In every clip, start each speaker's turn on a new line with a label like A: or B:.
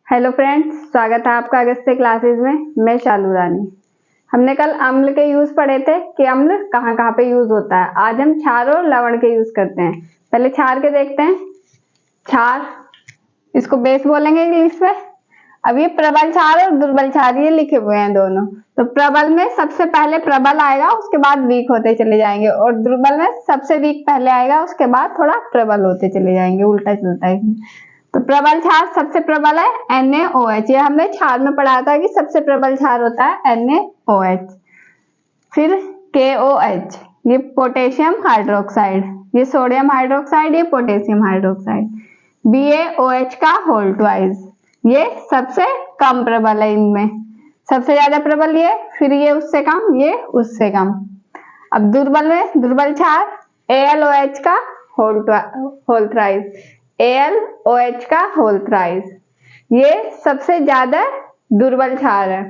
A: Hello friends, स्वागत है आपका अगस्त्य क्लासेस में। मैं शालू रानी। हमने कल अम्ल के यूज पढ़े थे कि अम्ल कहाँ कहाँ पे यूज होता है। आज हम क्षार और लवण के यूज करते हैं। पहले क्षार के देखते हैं। क्षार, इसको बेस बोलेंगे इंग्लिश में। अब ये प्रबल क्षार और दुर्बल क्षार ये लिखे हुए हैं दोनों। तो प्रबल में सबसे पहले प्रबल आएगा, उसके बाद वीक होते चले जाएंगे, और दुर्बल में सबसे वीक पहले आएगा, उसके बाद थोड़ा प्रबल होते चले जाएंगे। उल्टा चलता है। तो प्रबल क्षार सबसे प्रबल है NaOH। ये हमने क्षार में पढ़ा था कि सबसे प्रबल क्षार होता है NaOH। फिर KOH, ये पोटेशियम हाइड्रोक्साइड, ये सोडियम हाइड्रोक्साइड, ये पोटेशियम हाइड्रोक्साइड। BaOH का होल ट्वाइस, ये सबसे कम प्रबल है। इनमें सबसे ज्यादा प्रबल ये, फिर ये उससे कम, ये उससे कम। अब दुर्बल में दुर्बल क्षार AlOH का होल थ्राइस, AlOH का होल थ्राइस, ये सबसे ज्यादा दुर्बल क्षार है।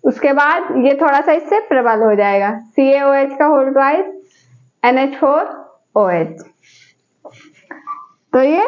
A: उसके बाद ये थोड़ा सा इससे प्रबल हो जाएगा, CaOH का होल ट्वाइस, NH4OH। तो ये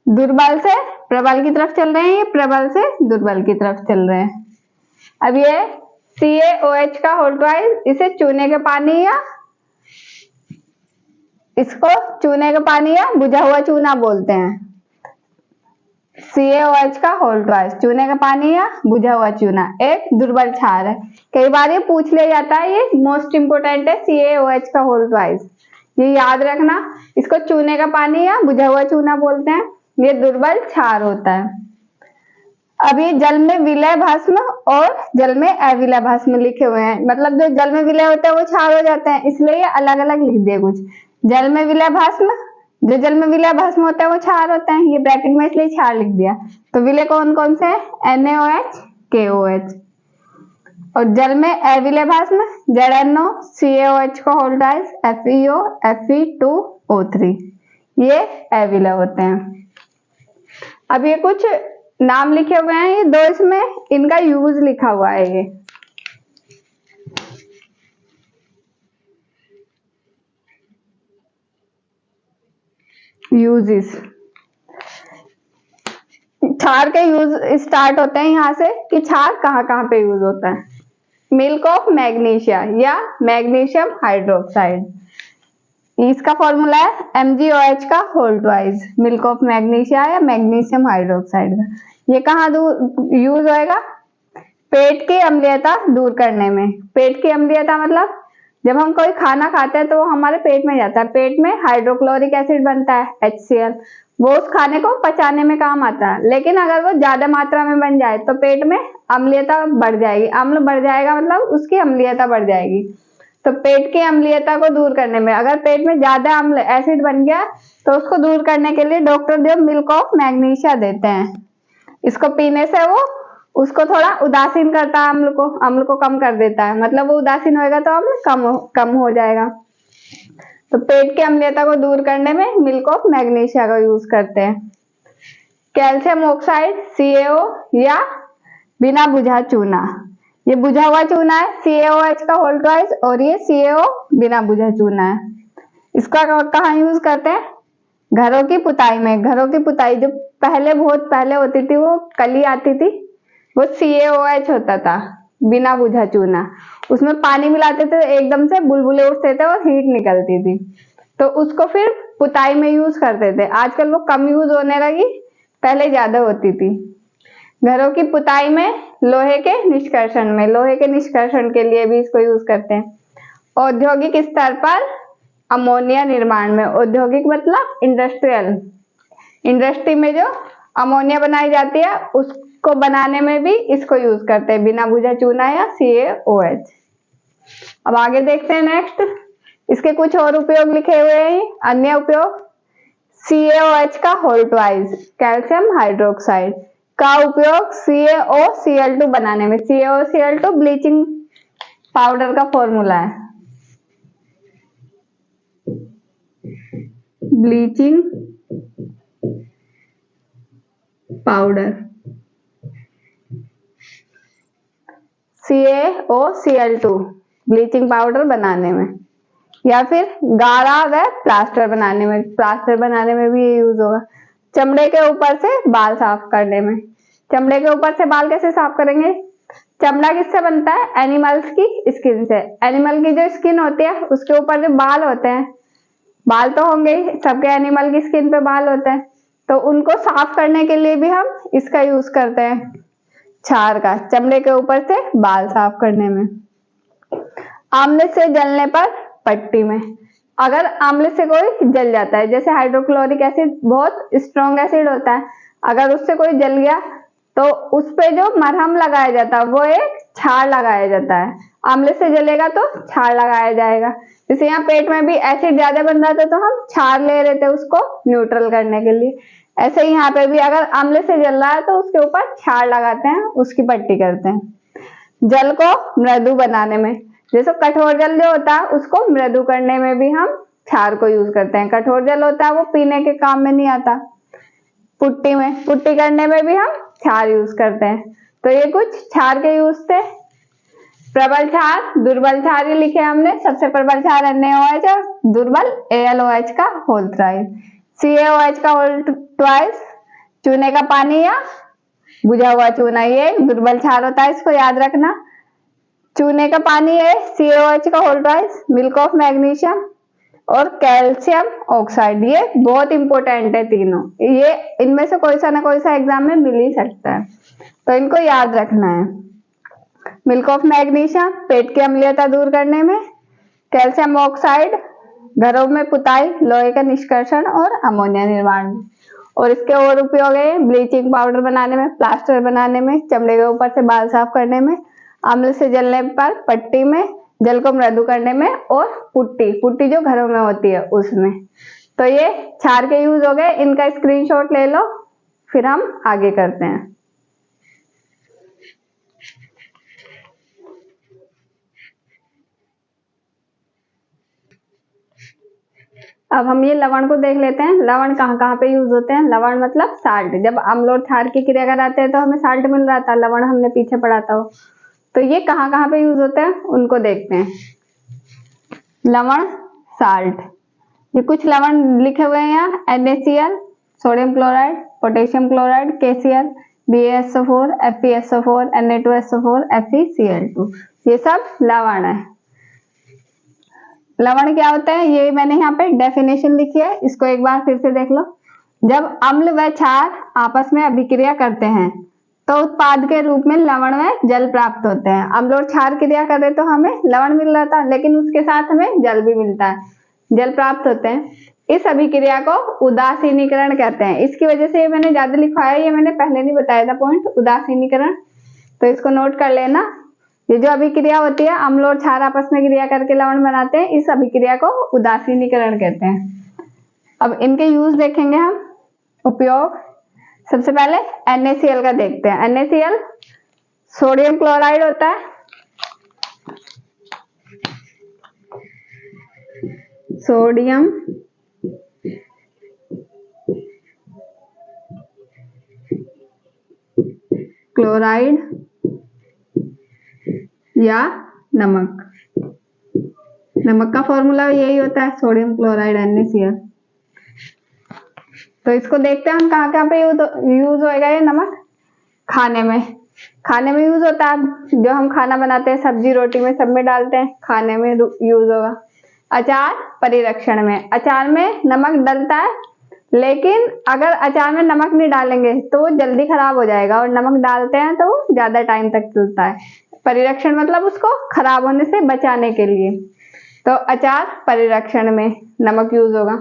A: दुर्बल से प्रबल की तरफ चल रहे हैं, ये प्रबल से दुर्बल की तरफ चल रहे हैं। अब ये CaOH का होल ट्वाइस, इसे चूने के पानी या इसको चूने का पानी या बुझा हुआ चूना बोलते हैं। CaOH का होल ट्वाइस, चूने का पानी या बुझा हुआ चूना, एक दुर्बल क्षार है। कई बार ये पूछ लिया जाता है, ये मोस्ट इंपोर्टेंट है CaOH का होल ट्वाइस। ये याद रखना, इसको चूने का पानी या बुझा हुआ चूना बोलते हैं। ये दुर्बल क्षार होता है। अब ये जल में विलय भस्म और जल में अविलय भस्म लिखे हुए हैं। मतलब जो जल में विलय होता है वो क्षार हो जाते हैं, इसलिए ये अलग अलग लिख दिए कुछ। जल में विलय भस्म, जो जल में विलय भस्म होता है वो क्षार होता है। ये ब्रैकेट में इसलिए क्षार लिख दिया। तो विलय कौन कौन से है? NaOH, KOH। और जल में अविलय भस्म ZnO, CaOH का होल ट्वाइस, FeO, Fe2O3, ये अविलय होते हैं। अब ये कुछ नाम लिखे हुए हैं, ये दो इसमें इनका यूज लिखा हुआ है। ये यूजेस, क्षार के यूज स्टार्ट होते हैं यहाँ से कि क्षार कहाँ कहाँ पे यूज होता है। मिल्क ऑफ मैग्नीशिया या मैग्नीशियम हाइड्रोक्साइड, इसका फॉर्मूला है MgOH का whole twice, milk of magnesia या मैग्नीशियम हाइड्रोक्साइड का। ये कहाँ यूज होएगा? पेट की अम्लीयता दूर करने में। पेट की अम्लीयता मतलब जब हम कोई खाना खाते हैं तो वो हमारे पेट में जाता है। पेट में हाइड्रोक्लोरिक एसिड बनता है, HCl, वो उस खाने को पचाने में काम आता है। लेकिन अगर वो ज्यादा मात्रा में बन जाए तो पेट में अम्लीयता बढ़ जाएगी। अम्ल बढ़ जाएगा मतलब उसकी अम्लीयता बढ़ जाएगी। तो पेट की अम्लीयता को दूर करने में, अगर पेट में ज्यादा अम्ल एसिड बन गया तो उसको दूर करने के लिए डॉक्टर जो मिल्क ऑफ मैग्नीशिया देते हैं, इसको पीने से वो उसको थोड़ा उदासीन करता है, अम्ल को कम कर देता है। मतलब वो उदासीन होएगा तो अम्ल कम हो जाएगा। तो पेट की अम्लीयता को दूर करने में मिल्क ऑफ मैग्नीशिया का यूज करते हैं। कैल्शियम ऑक्साइड CaO या बिना बुझा चूना, ये बुझा हुआ चूना है, CaOH का होल ट्वाइस, और ये CaO बिना बुझा चूना है। इसका कहाँ यूज करते हैं? घरों की पुताई में। घरों की पुताई जो बहुत पहले होती थी, वो कली आती थी, वो CaOH होता था, बिना बुझा चूना। उसमें पानी मिलाते थे, एकदम से बुलबुले उठते थे और हीट निकलती थी, तो उसको फिर पुताई में यूज करते थे। आजकल वो कम यूज होने लगी, पहले ज्यादा होती थी। घरों की पुताई में, लोहे के निष्कर्षण के लिए भी इसको यूज करते हैं। औद्योगिक स्तर पर अमोनिया निर्माण में, औद्योगिक मतलब इंडस्ट्रियल, इंडस्ट्री में जो अमोनिया बनाई जाती है उसको बनाने में भी इसको यूज करते हैं, बिना बुझा चूना या CaOH। अब आगे देखते हैं नेक्स्ट, इसके कुछ और उपयोग लिखे हुए हैं। अन्य उपयोग, CaOH का होल ट्वाइस, कैल्शियम हाइड्रोक्साइड का उपयोग CaOCl2 बनाने में। CaOCl2 ब्लीचिंग पाउडर का फॉर्मूला है, bleaching powder, CaOCl2 bleaching powder बनाने में, या फिर गारा व प्लास्टर बनाने में। प्लास्टर बनाने में भी ये यूज होगा। चमड़े के ऊपर से बाल साफ करने में, चमड़े के ऊपर से बाल कैसे साफ करेंगे? चमड़ा किससे बनता है? एनिमल्स की स्किन से। एनिमल की जो स्किन होती है उसके ऊपर जो बाल होते हैं, बाल तो होंगे ही, सबके एनिमल की स्किन पे बाल होते हैं, तो उनको साफ करने के लिए भी हम इसका यूज करते हैं, क्षार का, चमड़े के ऊपर से बाल साफ करने में। आंवले से जलने पर पट्टी में, अगर आंवले से कोई जल जाता है, जैसे हाइड्रोक्लोरिक एसिड बहुत स्ट्रॉन्ग एसिड होता है, अगर उससे कोई जल गया तो उस पे जो मरहम लगाया जाता है वो एक क्षार लगाया जाता है। आंवले से जलेगा तो क्षार लगाया जाएगा। जैसे यहाँ पेट में भी एसिड ज्यादा बन रहा था तो हम क्षार ले रहे थे उसको न्यूट्रल करने के लिए, ऐसे ही यहाँ पे भी अगर आंवले से जल रहा है तो उसके ऊपर क्षार लगाते हैं, उसकी पट्टी करते हैं। जल को मृदु बनाने में, जैसे कठोर जल जो होता है उसको मृदु करने में भी हम क्षार को यूज करते हैं। कठोर जल होता है वो पीने के काम में नहीं आता। पुट्टी में, पुट्टी करने में भी हम क्षार यूज करते हैं। तो ये कुछ क्षार के यूज थे। प्रबल क्षार, दुर्बल क्षार ये लिखे हमने। सबसे प्रबल क्षार NaOH और दुर्बल AlOH का होल थ्राइस। CaOH का होल ट्वाइस, चूने का पानी या बुझा हुआ चूना, ये दुर्बल क्षार होता है, इसको याद रखना। चूने का पानी है CaOH का whole twice, milk of magnesium और कैल्शियम ऑक्साइड, ये बहुत इंपॉर्टेंट है तीनों, ये इनमें से कोई सा ना कोई सा एग्जाम में मिल ही सकता है, तो इनको याद रखना है। मिल्क ऑफ मैग्नीशियम पेट की अम्लीयता दूर करने में, कैल्शियम ऑक्साइड घरों में पुताई, लोहे का निष्कर्षण और अमोनिया निर्माण में, और इसके और उपयोग है ब्लीचिंग पाउडर बनाने में, प्लास्टर बनाने में, चमड़े के ऊपर से बाल साफ करने में, आंवले से जलने पर पट्टी में, जल को मृदु करने में, और पुट्टी, पुट्टी जो घरों में होती है उसमें। तो ये क्षार के यूज हो गए, इनका स्क्रीनशॉट ले लो, फिर हम आगे करते हैं। अब हम ये लवण को देख लेते हैं, लवण कहाँ कहाँ पे यूज होते हैं। लवण मतलब साल्ट, जब अम्ल और क्षार की क्रिया कराते हैं तो हमें साल्ट मिल रहा था, लवण हमने पीछे पढ़ा था, तो ये कहाँ कहाँ पे यूज होते हैं उनको देखते हैं। लवण, साल्ट, ये कुछ लवण लिखे हुए हैं यहाँ, NaCl, sodium chloride, potassium chloride, KCl, BaSO4, FeSO4, Na2SO4, FeCl2, ये सब लवण है। लवण क्या होता है ये मैंने यहाँ पे डेफिनेशन लिखी है, इसको एक बार फिर से देख लो। जब अम्ल व क्षार आपस में अभिक्रिया करते हैं तो उत्पाद के रूप में लवण व जल प्राप्त होते हैं। अम्ल और क्षार क्रिया करे तो हमें लवण मिल रहा था, लेकिन उसके साथ हमें जल भी मिलता है, जल प्राप्त होते हैं। इस अभिक्रिया को उदासीनीकरण कहते हैं। इसकी वजह से ये मैंने ज्यादा लिखवाया, ये मैंने पहले नहीं बताया था पॉइंट, उदासीनीकरण, तो इसको नोट कर लेना। ये जो अभिक्रिया होती है, अम्ल और क्षार आपस में क्रिया करके लवण बनाते हैं, इस अभिक्रिया को उदासीनीकरण कहते हैं। अब इनके यूज देखेंगे हम, उपयोग। सबसे पहले NaCl का देखते हैं। NaCl सोडियम क्लोराइड होता है, सोडियम क्लोराइड या नमक, नमक का फॉर्मूला यही होता है, सोडियम क्लोराइड NaCl। तो इसको देखते हैं हम कहाँ कहाँ पे यूज होएगा ये नमक। खाने में, खाने में यूज होता है, जो हम खाना बनाते हैं सब्जी रोटी में सब में डालते हैं, खाने में यूज होगा। अचार परिरक्षण में, अचार में नमक डलता है, लेकिन अगर अचार में नमक नहीं डालेंगे तो वो जल्दी खराब हो जाएगा, और नमक डालते हैं तो वो ज्यादा टाइम तक चलता है। परिरक्षण मतलब उसको खराब होने से बचाने के लिए, तो अचार परिरक्षण में नमक यूज होगा।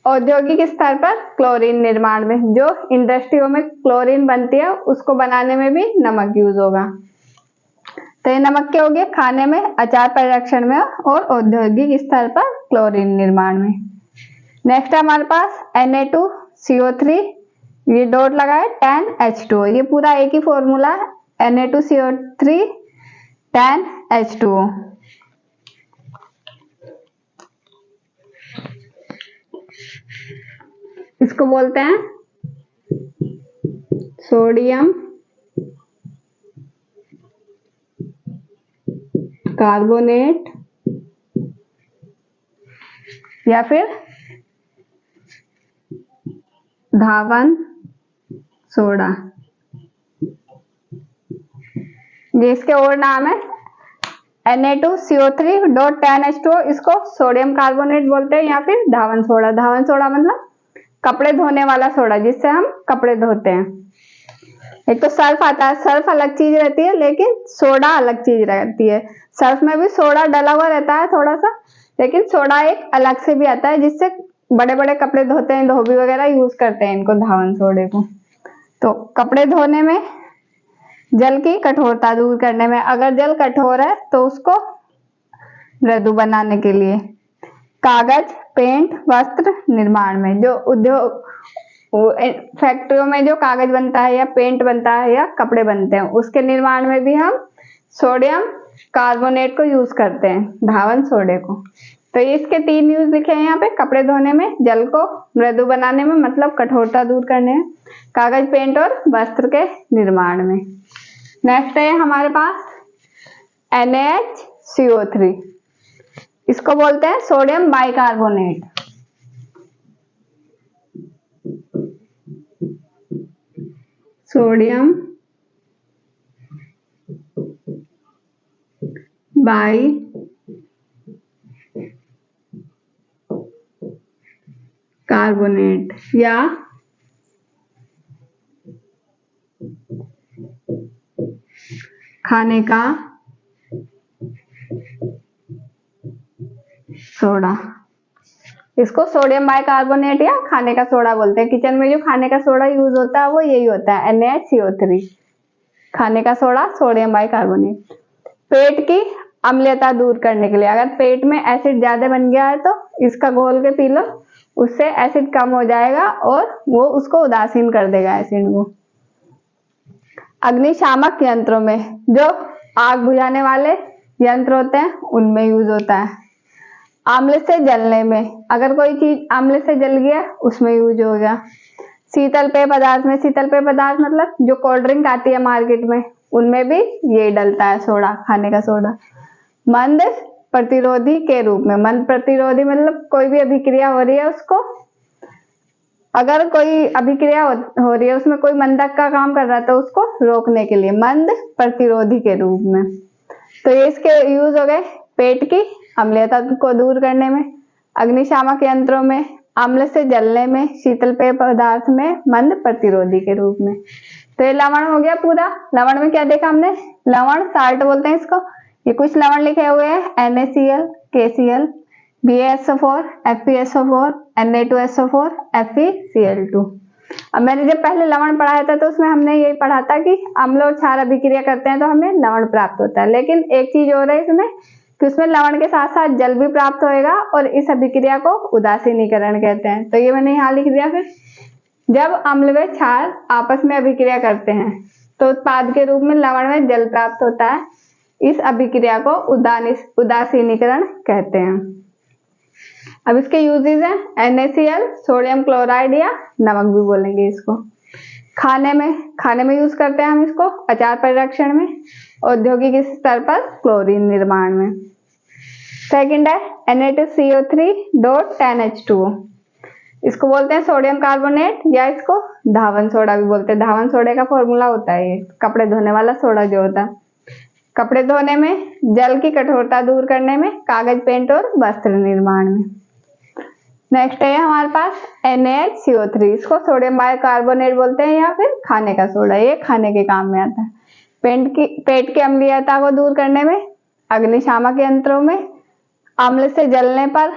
A: औद्योगिक स्तर पर क्लोरीन निर्माण में, जो इंडस्ट्रियों में क्लोरीन बनती है उसको बनाने में भी नमक यूज होगा। तो ये नमक के हो गए खाने में, अचार परिरक्षण में और औद्योगिक स्तर पर क्लोरीन निर्माण में। नेक्स्ट है हमारे पास Na2CO3, ये डॉट लगा है 10H2O, ये पूरा एक ही फॉर्मूला है, Na2CO3 10H2O। इसको बोलते हैं सोडियम कार्बोनेट या फिर धावन सोडा। ये इसके और नाम है Na2CO3.10H2O। इसको सोडियम कार्बोनेट बोलते हैं या फिर धावन सोडा। धावन सोडा मतलब कपड़े धोने वाला सोडा, जिससे हम कपड़े धोते हैं। एक तो सर्फ आता है, सर्फ अलग चीज रहती है लेकिन सोडा अलग चीज रहती है। सर्फ में भी सोडा डला हुआ रहता है थोड़ा सा, लेकिन सोडा एक अलग से भी आता है जिससे बड़े बड़े कपड़े धोते हैं, धोबी वगैरह यूज करते हैं इनको, धावन सोडे को। तो कपड़े धोने में, जल की कठोरता दूर करने में, अगर जल कठोर है तो उसको मृदु बनाने के लिए, कागज, पेंट, वस्त्र निर्माण में, जो उद्योग फैक्ट्रियों में जो कागज बनता है या पेंट बनता है या कपड़े बनते हैं, उसके निर्माण में भी हम सोडियम कार्बोनेट को यूज करते हैं, धावन सोडे को। तो इसके 3 यूज लिखे हैं यहाँ पे, कपड़े धोने में, जल को मृदु बनाने में मतलब कठोरता दूर करने में, कागज, पेंट और वस्त्र के निर्माण में। नेक्स्ट है हमारे पास NaHCO3। इसको बोलते हैं सोडियम बाइकार्बोनेट। सोडियम बाइकार्बोनेट या खाने का सोडा। इसको सोडियम बाइकार्बोनेट या खाने का सोडा बोलते हैं। किचन में जो खाने का सोडा यूज होता है वो यही होता है, NaHCO3, खाने का सोडा, सोडियम बाइकार्बोनेट। पेट की अम्लता दूर करने के लिए, अगर पेट में एसिड ज्यादा बन गया है तो इसका घोल के पी लो, उससे एसिड कम हो जाएगा और वो उसको उदासीन कर देगा एसिड को। अग्निशामक यंत्रों में, जो आग बुझाने वाले यंत्र होते हैं उनमें यूज होता है। आंवले से जलने में, अगर कोई चीज आंवले से जल गया उसमें यूज हो गया। शीतल पेय पदार्थ में, शीतल पेय पदार्थ मतलब जो कोल्ड ड्रिंक आती है मार्केट में, उनमें भी ये डलता है सोडा, खाने का सोडा। मंद प्रतिरोधी के रूप में, मंद प्रतिरोधी मतलब कोई भी अभिक्रिया हो रही है उसको, अगर कोई अभिक्रिया हो रही है उसमें कोई मंदक का काम कर रहा है तो उसको रोकने के लिए मंद प्रतिरोधी के रूप में। तो ये इसके यूज हो गए पेट की अम्लता को दूर करने में, अग्निशामक यंत्रों में, अम्ल से जलने में, शीतल पेय पदार्थ में, मंद प्रतिरोधी के रूप में। तो ये लवण हो गया पूरा। लवण में क्या देखा हमने, लवण साल्ट बोलते हैं इसको। ये कुछ लवण लिखे हुए हैं, NaCl, KCl, BaSO4, FeSO4, Na2SO4, FeCl2। अब मैंने जब पहले लवण पढ़ाया था तो उसमें हमने यही पढ़ा था कि अम्ल और क्षार अभिक्रिया करते हैं तो हमें लवण प्राप्त होता है, लेकिन एक चीज हो रही है इसमें कि उसमें लवण के साथ साथ जल भी प्राप्त होएगा और इस अभिक्रिया को उदासीनीकरण कहते हैं। तो ये मैंने यहाँ लिख दिया। फिर जब अम्ल व क्षार आपस में अभिक्रिया करते हैं तो उत्पाद के रूप में लवण में जल प्राप्त होता है, इस अभिक्रिया को उदासीनीकरण कहते हैं। अब इसके यूजेस हैं NaCl, सोडियम क्लोराइड या नमक भी बोलेंगे इसको। खाने में यूज करते हैं हम इसको, अचार परिरक्षण में, औद्योगिक स्तर पर क्लोरीन निर्माण में। सेकंड है Na2CO3.10H2O। इसको बोलते हैं सोडियम कार्बोनेट या इसको धावन सोडा भी बोलते हैं। धावन सोडे का फॉर्मूला होता है ये, कपड़े धोने वाला सोडा जो होता है। कपड़े धोने में, जल की कठोरता दूर करने में, कागज, पेंट और वस्त्र निर्माण में। नेक्स्ट है हमारे पास NaHCO3। इसको सोडियम बाइकार्बोनेट बोलते हैं या फिर खाने का सोडा, ये खाने के काम में आता है। पेट की अम्लीयता को दूर करने में, अग्निशामक यंत्रों में, अम्ल से जलने पर,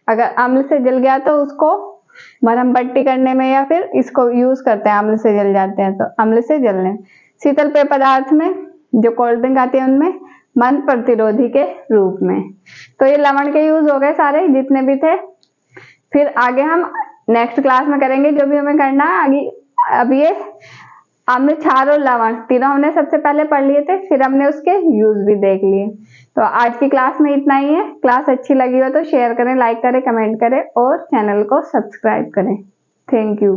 A: अगर अम्ल से जल गया तो उसको मरहम पट्टी करने में या फिर इसको यूज करते हैं, अम्ल से जल जाते हैं तो अम्ल से जलने। शीतल पेय पदार्थ में, जो कोल्ड ड्रिंक आती है उनमें, मंद प्रतिरोधी के रूप में। तो ये लवण के यूज हो गए सारे जितने भी थे। फिर आगे हम नेक्स्ट क्लास में करेंगे जो भी हमें करना है आगे। अब ये अम्ल, क्षार और लवण तीनों हमने सबसे पहले पढ़ लिए थे, फिर हमने उसके यूज भी देख लिए। तो आज की क्लास में इतना ही है। क्लास अच्छी लगी हो तो शेयर करें, लाइक करें, कमेंट करें और चैनल को सब्सक्राइब करें। Thank you.